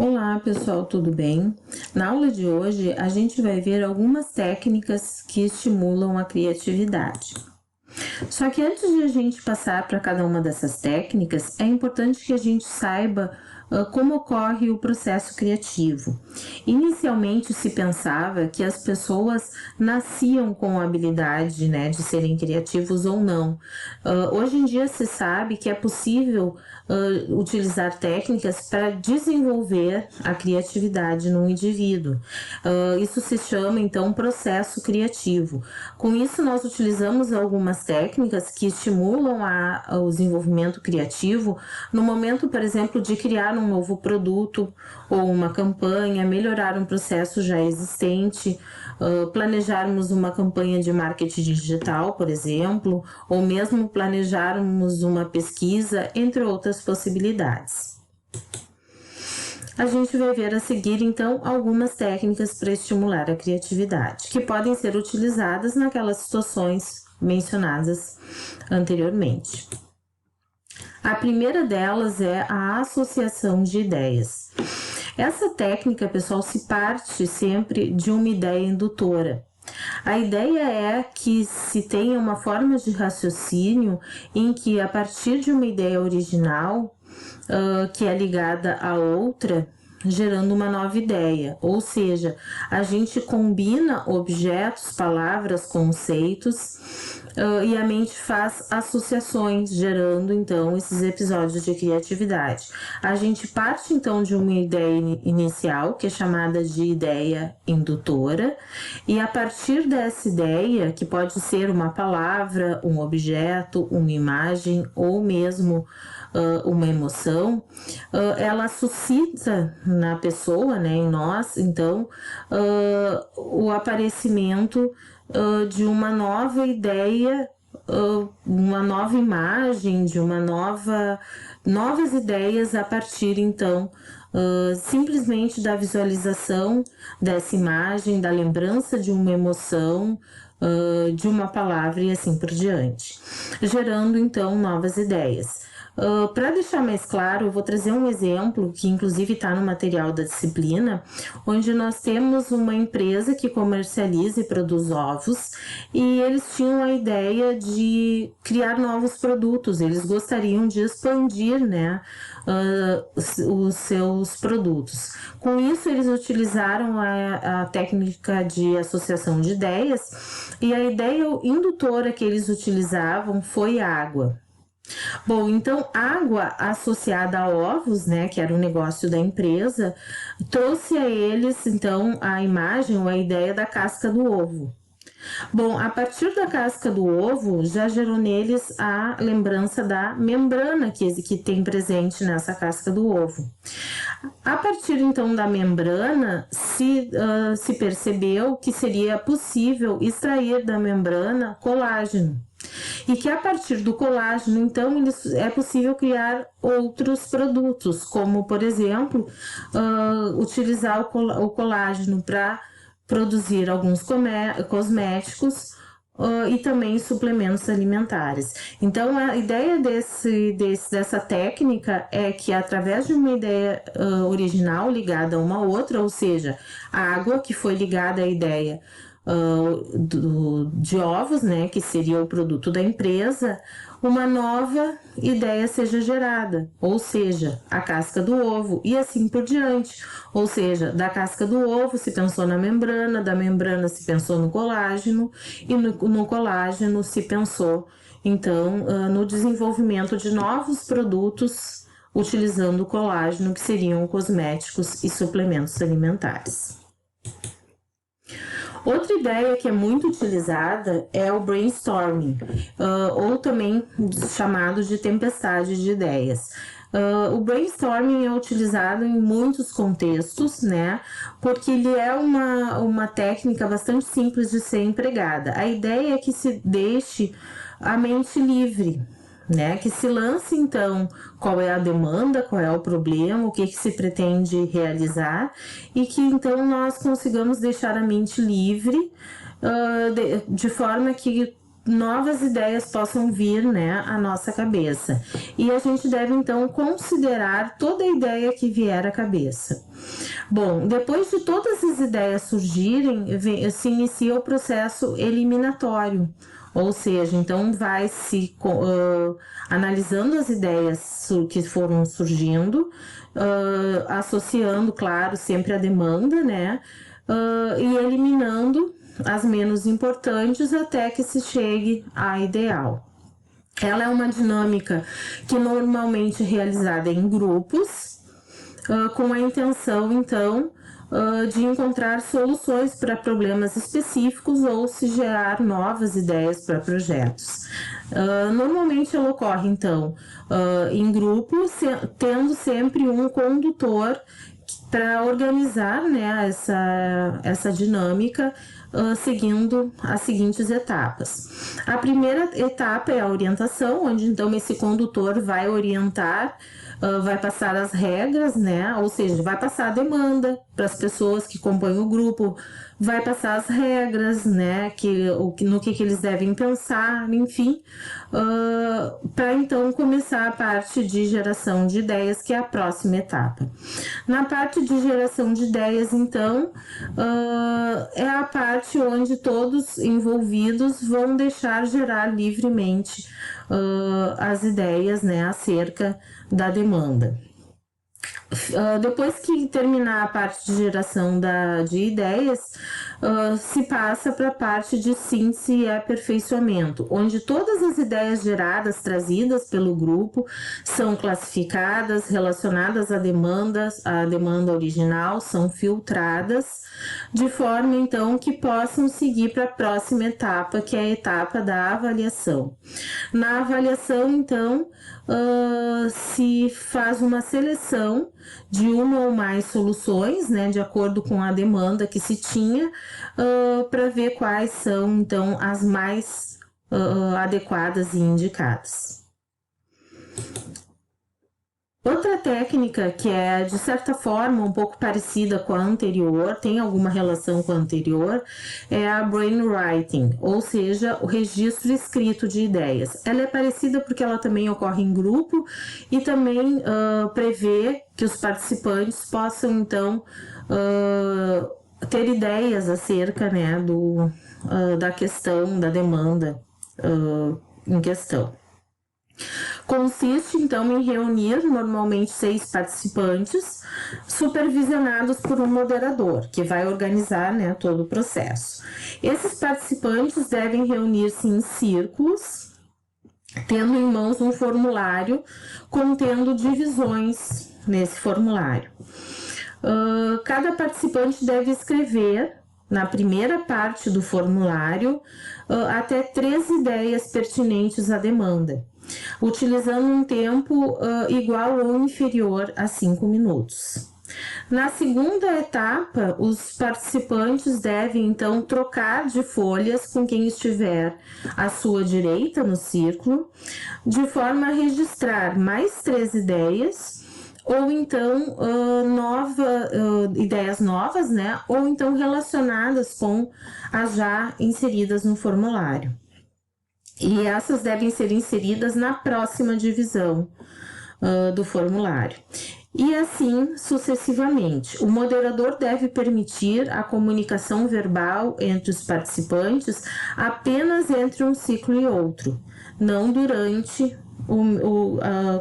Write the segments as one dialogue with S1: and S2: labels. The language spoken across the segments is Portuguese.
S1: Olá pessoal, tudo bem? Na aula de hoje a gente vai ver algumas técnicas que estimulam a criatividade. Só que antes de a gente passar para cada uma dessas técnicas, é importante que a gente saiba como ocorre o processo criativo. Inicialmente se pensava que as pessoas nasciam com a habilidade, de serem criativos ou não. Hoje em dia se sabe que é possível utilizar técnicas para desenvolver a criatividade no indivíduo. Isso se chama então processo criativo. Com isso nós utilizamos algumas técnicas que estimulam o desenvolvimento criativo no momento, por exemplo, de criar um novo produto ou uma campanha, melhorar um processo já existente, planejarmos uma campanha de marketing digital, por exemplo, ou mesmo planejarmos uma pesquisa, entre outras possibilidades. A gente vai ver a seguir, então, algumas técnicas para estimular a criatividade, que podem ser utilizadas naquelas situações mencionadas anteriormente. A primeira delas é a associação de ideias. Essa técnica, pessoal, se parte sempre de uma ideia indutora. A ideia é que se tenha uma forma de raciocínio em que, a partir de uma ideia original, que é ligada a outra, gerando uma nova ideia, ou seja, a gente combina objetos, palavras, conceitos e a mente faz associações, gerando então esses episódios de criatividade. A gente parte então de uma ideia inicial, que é chamada de ideia indutora, e a partir dessa ideia, que pode ser uma palavra, um objeto, uma imagem ou mesmo uma emoção, ela suscita na pessoa, em nós, então, o aparecimento de uma nova ideia, uma nova imagem, de novas ideias a partir, então, simplesmente da visualização dessa imagem, da lembrança de uma emoção, de uma palavra e assim por diante, gerando, então, novas ideias. Para deixar mais claro, eu vou trazer um exemplo que inclusive está no material da disciplina, onde nós temos uma empresa que comercializa e produz ovos, e eles tinham a ideia de criar novos produtos. Eles gostariam de expandir, os seus produtos. Com isso, eles utilizaram a técnica de associação de ideias, e a ideia indutora que eles utilizavam foi água. Bom, então água associada a ovos, que era um negócio da empresa, trouxe a eles então a imagem ou a ideia da casca do ovo. Bom, a partir da casca do ovo, já gerou neles a lembrança da membrana que tem presente nessa casca do ovo. A partir então da membrana, se percebeu que seria possível extrair da membrana colágeno. E que a partir do colágeno, então, é possível criar outros produtos, como, por exemplo, utilizar o colágeno para produzir alguns cosméticos e também suplementos alimentares. Então, a ideia dessa técnica é que, através de uma ideia original ligada a uma outra, ou seja, a água que foi ligada à ideia de ovos, que seria o produto da empresa, uma nova ideia seja gerada, ou seja, a casca do ovo e assim por diante. Ou seja, da casca do ovo se pensou na membrana, da membrana se pensou no colágeno e no colágeno se pensou então no desenvolvimento de novos produtos utilizando o colágeno, que seriam cosméticos e suplementos alimentares. Outra ideia que é muito utilizada é o brainstorming, ou também chamado de tempestade de ideias. O brainstorming é utilizado em muitos contextos, porque ele é uma técnica bastante simples de ser empregada. A ideia é que se deixe a mente livre, que se lance então qual é a demanda, qual é o problema, o que se pretende realizar, e que então nós consigamos deixar a mente livre de forma que novas ideias possam vir, né, à nossa cabeça. E a gente deve, então, considerar toda a ideia que vier à cabeça. Bom, depois de todas as ideias surgirem, se inicia o processo eliminatório, ou seja, então vai se analisando as ideias que foram surgindo, associando, claro, sempre a demanda, né, e eliminando as menos importantes até que se chegue à ideal. Ela é uma dinâmica que normalmente é realizada em grupos, com a intenção, então, de encontrar soluções para problemas específicos ou se gerar novas ideias para projetos. Normalmente ela ocorre, então, em grupos, tendo sempre um condutor para organizar, né, essa dinâmica, seguindo as seguintes etapas. A primeira etapa é a orientação, onde então esse condutor vai orientar, vai passar as regras, né? Ou seja, vai passar a demanda para as pessoas que compõem o grupo, vai passar as regras, né? No que eles devem pensar, enfim, para então começar a parte de geração de ideias, que é a próxima etapa. Na parte de geração de ideias, então, é a parte onde todos envolvidos vão deixar gerar livremente as ideias, né, acerca da demanda. Depois que terminar a parte de geração de ideias, se passa para a parte de síntese e aperfeiçoamento, onde todas as ideias geradas, trazidas pelo grupo, são classificadas, relacionadas à demanda original, são filtradas, de forma então que possam seguir para a próxima etapa, que é a etapa da avaliação. Na avaliação, então, se faz uma seleção de uma ou mais soluções, né, de acordo com a demanda que se tinha, para ver quais são, então, as mais adequadas e indicadas. Outra técnica que é, de certa forma, um pouco parecida com a anterior, tem alguma relação com a anterior, é a brainwriting, ou seja, o registro escrito de ideias. Ela é parecida porque ela também ocorre em grupo e também prevê que os participantes possam, então, ter ideias acerca, né, da questão, da demanda em questão. Consiste, então, em reunir normalmente 6 participantes, supervisionados por um moderador, que vai organizar, né, todo o processo. Esses participantes devem reunir-se em círculos, tendo em mãos um formulário contendo divisões nesse formulário. Cada participante deve escrever, na primeira parte do formulário, até 3 ideias pertinentes à demanda, utilizando um tempo igual ou inferior a 5 minutos. Na segunda etapa, os participantes devem então trocar de folhas com quem estiver à sua direita no círculo, de forma a registrar mais 3 ideias, ou então ideias novas, né? Ou então relacionadas com as já inseridas no formulário. E essas devem ser inseridas na próxima divisão do formulário. E assim sucessivamente. O moderador deve permitir a comunicação verbal entre os participantes apenas entre um ciclo e outro, não durante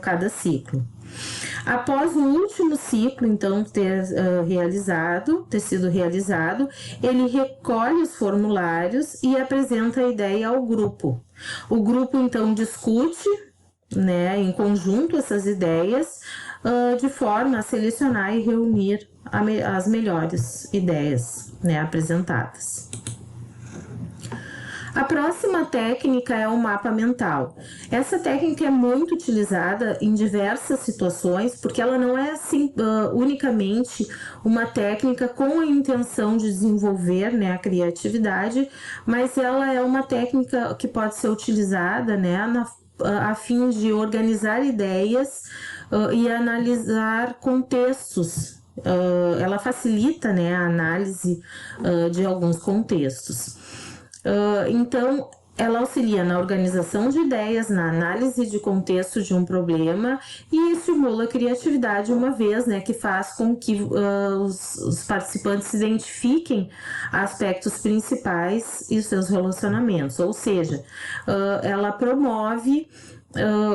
S1: cada ciclo. Após o último ciclo, então, ter sido realizado, ele recolhe os formulários e apresenta a ideia ao grupo. O grupo, então, discute, né, em conjunto essas ideias, de forma a selecionar e reunir as melhores ideias, né, apresentadas. A próxima técnica é o mapa mental. Essa técnica é muito utilizada em diversas situações, porque ela não é assim, unicamente uma técnica com a intenção de desenvolver, né, a criatividade, mas ela é uma técnica que pode ser utilizada, né, a fim de organizar ideias e analisar contextos. Ela facilita, né, a análise de alguns contextos. Então, ela auxilia na organização de ideias, na análise de contexto de um problema e estimula a criatividade, uma vez, né, que faz com que os participantes identifiquem aspectos principais e seus relacionamentos, ou seja, ela promove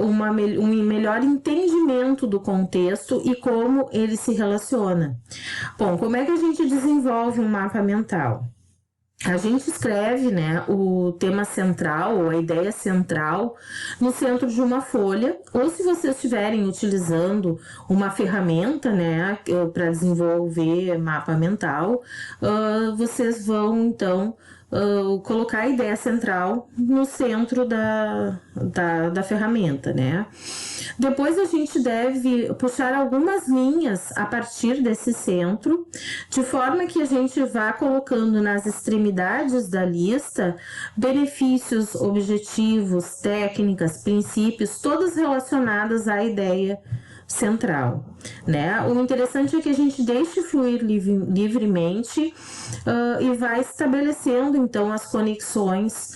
S1: um melhor entendimento do contexto e como ele se relaciona. Bom, como é que a gente desenvolve um mapa mental? A gente escreve, né, o tema central ou a ideia central no centro de uma folha, ou se vocês estiverem utilizando uma ferramenta, né, para desenvolver mapa mental, vocês vão então colocar a ideia central no centro da ferramenta, né? Depois a gente deve puxar algumas linhas a partir desse centro, de forma que a gente vá colocando nas extremidades da lista benefícios, objetivos, técnicas, princípios, todas relacionadas à ideia central, né? O interessante é que a gente deixe fluir livremente e vai estabelecendo então as conexões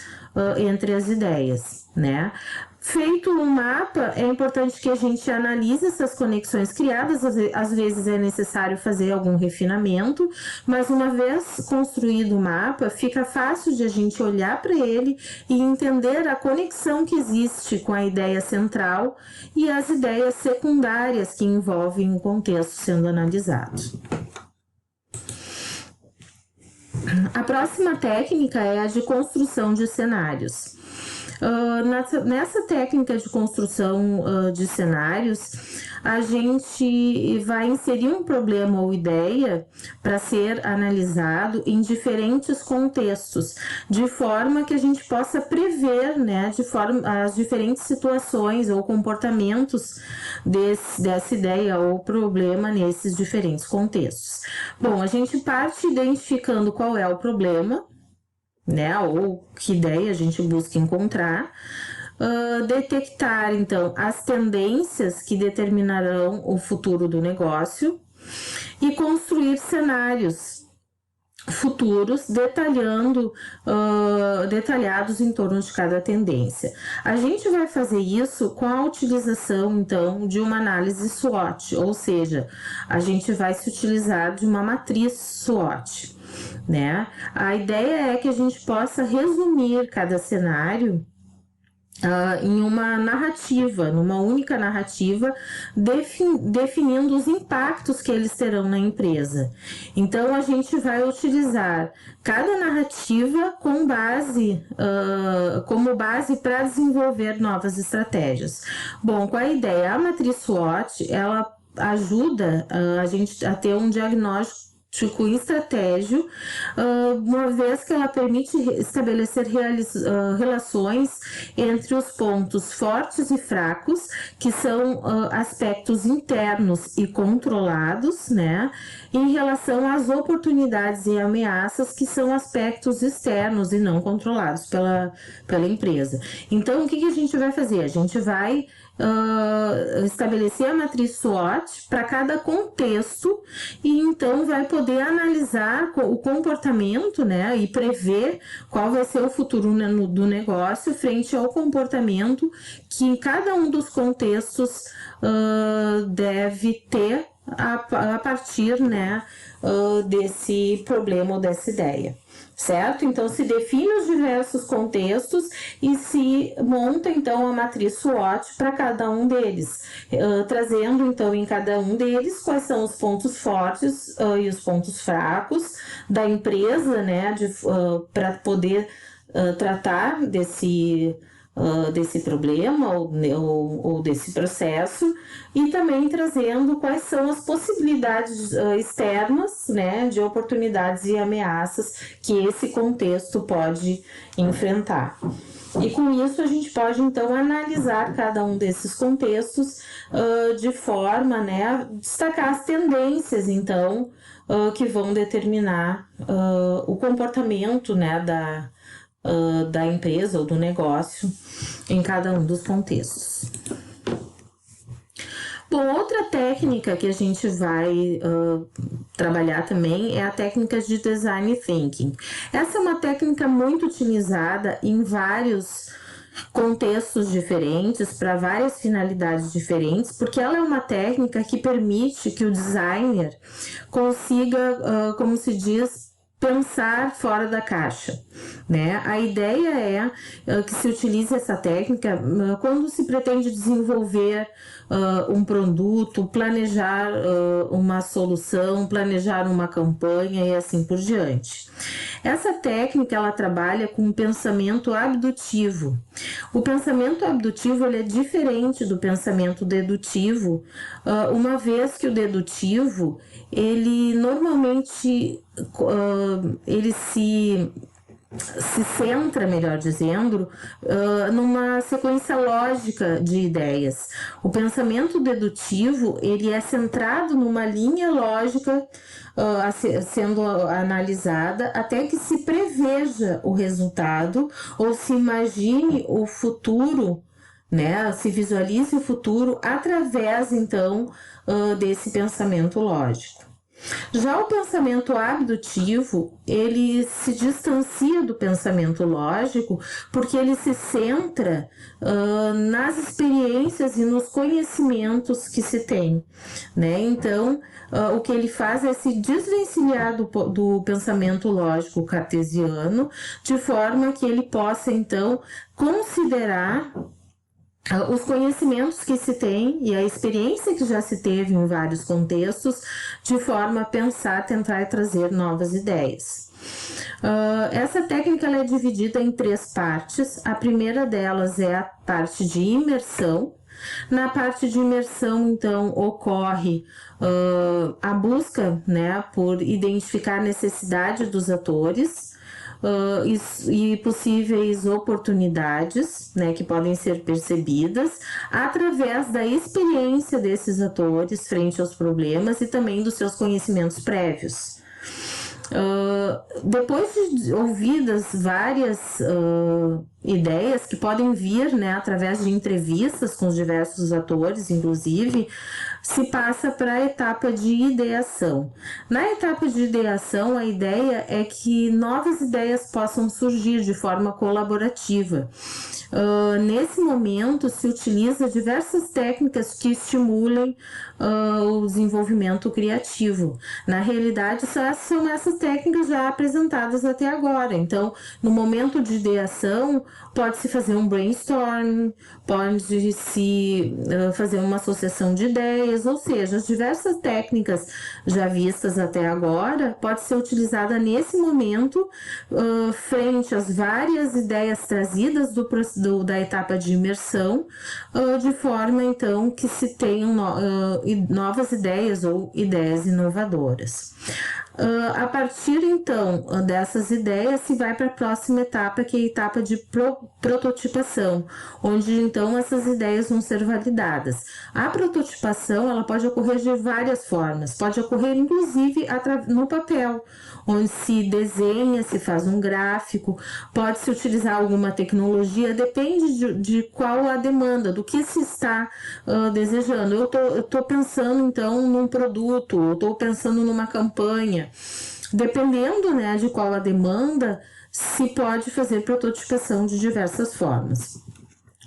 S1: entre as ideias, né? Feito um mapa, é importante que a gente analise essas conexões criadas, às vezes é necessário fazer algum refinamento, mas uma vez construído o mapa, fica fácil de a gente olhar para ele e entender a conexão que existe com a ideia central e as ideias secundárias que envolvem o contexto sendo analisado. A próxima técnica é a de construção de cenários. Nessa técnica de construção de cenários, a gente vai inserir um problema ou ideia para ser analisado em diferentes contextos, de forma que a gente possa prever, né, as diferentes situações ou comportamentos dessa ideia ou problema nesses diferentes contextos. Bom, a gente parte identificando qual é o problema, né, ou que ideia a gente busca encontrar, detectar então as tendências que determinarão o futuro do negócio e construir cenários futuros detalhados em torno de cada tendência. A gente vai fazer isso com a utilização então de uma análise SWOT, ou seja, a gente vai se utilizar de uma matriz SWOT, né? A ideia é que a gente possa resumir cada cenário em uma narrativa, numa única narrativa, definindo os impactos que eles terão na empresa. Então, a gente vai utilizar cada narrativa como base para desenvolver novas estratégias. Bom, com a ideia, a matriz SWOT, ela ajuda a gente a ter um diagnóstico estratégico, uma vez que ela permite estabelecer relações entre os pontos fortes e fracos, que são aspectos internos e controlados, né, em relação às oportunidades e ameaças, que são aspectos externos e não controlados pela empresa. Então, o que a gente vai fazer? A gente vai estabelecer a matriz SWOT para cada contexto e então vai poder analisar o comportamento, né, e prever qual vai ser o futuro do negócio frente ao comportamento que em cada um dos contextos deve ter a partir, né, desse problema ou dessa ideia. Certo? Então, se define os diversos contextos e se monta, então, a matriz SWOT para cada um deles, trazendo, então, em cada um deles quais são os pontos fortes e os pontos fracos da empresa, né, para poder tratar desse problema ou desse processo, e também trazendo quais são as possibilidades externas, né, de oportunidades e ameaças que esse contexto pode enfrentar. E com isso a gente pode então analisar cada um desses contextos de forma, né, a destacar as tendências então que vão determinar o comportamento, né, da empresa ou do negócio em cada um dos contextos. Bom, outra técnica que a gente vai trabalhar também é a técnica de Design Thinking. Essa é uma técnica muito utilizada em vários contextos diferentes, para várias finalidades diferentes, porque ela é uma técnica que permite que o designer consiga, como se diz, pensar fora da caixa, né? A ideia é que se utilize essa técnica quando se pretende desenvolver um produto, planejar uma solução, planejar uma campanha e assim por diante. Essa técnica ela trabalha com o pensamento abdutivo. O pensamento abdutivo ele é diferente do pensamento dedutivo, uma vez que o dedutivo ele normalmente ele se centra, melhor dizendo, numa sequência lógica de ideias. O pensamento dedutivo ele é centrado numa linha lógica sendo analisada até que se preveja o resultado ou se imagine o futuro, né? Se visualize o futuro através então desse pensamento lógico. Já o pensamento abdutivo, ele se distancia do pensamento lógico porque ele se centra nas experiências e nos conhecimentos que se tem, né? Então, o que ele faz é se desvencilhar do pensamento lógico cartesiano, de forma que ele possa, então, considerar os conhecimentos que se tem e a experiência que já se teve em vários contextos, de forma a pensar, tentar trazer novas ideias. Essa técnica ela é dividida em 3 partes. A primeira delas é a parte de imersão. Na parte de imersão, então, ocorre a busca, né, por identificar a necessidade dos atores, e possíveis oportunidades, né, que podem ser percebidas através da experiência desses atores frente aos problemas e também dos seus conhecimentos prévios. Depois de ouvidas várias ideias que podem vir, né, através de entrevistas com os diversos atores, inclusive, se passa para a etapa de ideação. Na etapa de ideação, a ideia é que novas ideias possam surgir de forma colaborativa. Nesse momento, se utiliza diversas técnicas que estimulem o desenvolvimento criativo. Na realidade, são essas técnicas já apresentadas até agora. Então, no momento de ideação, pode-se fazer um brainstorming, pode-se fazer uma associação de ideias, ou seja, as diversas técnicas já vistas até agora pode ser utilizada nesse momento frente às várias ideias trazidas da etapa de imersão, de forma então que se tenham novas ideias ou ideias inovadoras. A partir então dessas ideias se vai para a próxima etapa, que é a etapa de prototipação, onde então essas ideias vão ser validadas. A prototipação ela pode ocorrer de várias formas, pode ocorrer inclusive no papel, onde se desenha, se faz um gráfico, pode-se utilizar alguma tecnologia, depende de qual a demanda, do que se está desejando. Eu estou pensando então num produto, eu estou pensando numa campanha. Dependendo, né, de qual a demanda, se pode fazer prototipação de diversas formas.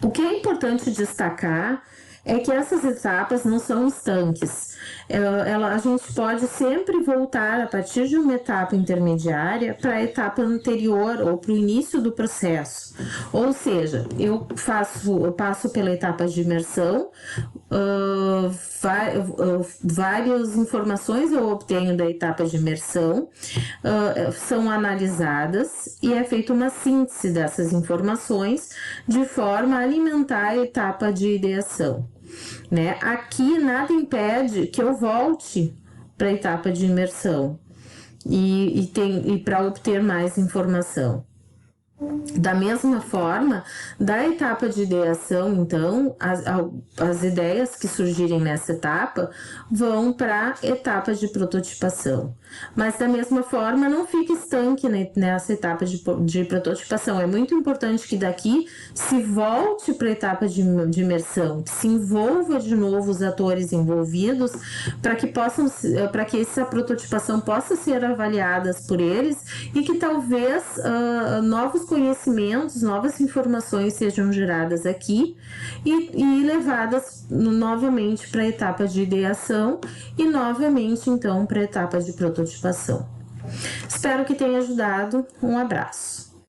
S1: O que é importante destacar é que essas etapas não são estanques. A gente pode sempre voltar a partir de uma etapa intermediária para a etapa anterior ou para o início do processo. Ou seja, eu passo pela etapa de imersão, várias informações eu obtenho da etapa de imersão, são analisadas e é feita uma síntese dessas informações de forma a alimentar a etapa de ideação. Né? Aqui nada impede que eu volte para a etapa de imersão e para obter mais informação. Da mesma forma, da etapa de ideação, então, as ideias que surgirem nessa etapa vão para a etapa de prototipação. Mas, da mesma forma, não fique estanque nessa etapa de prototipação. É muito importante que daqui se volte para a etapa de imersão, que se envolva de novo os atores envolvidos, para que essa prototipação possa ser avaliada por eles e que talvez novos conhecimentos, novas informações sejam geradas aqui e levadas novamente para a etapa de ideação e novamente então para a etapa de prototipação. Espero que tenha ajudado. Um abraço.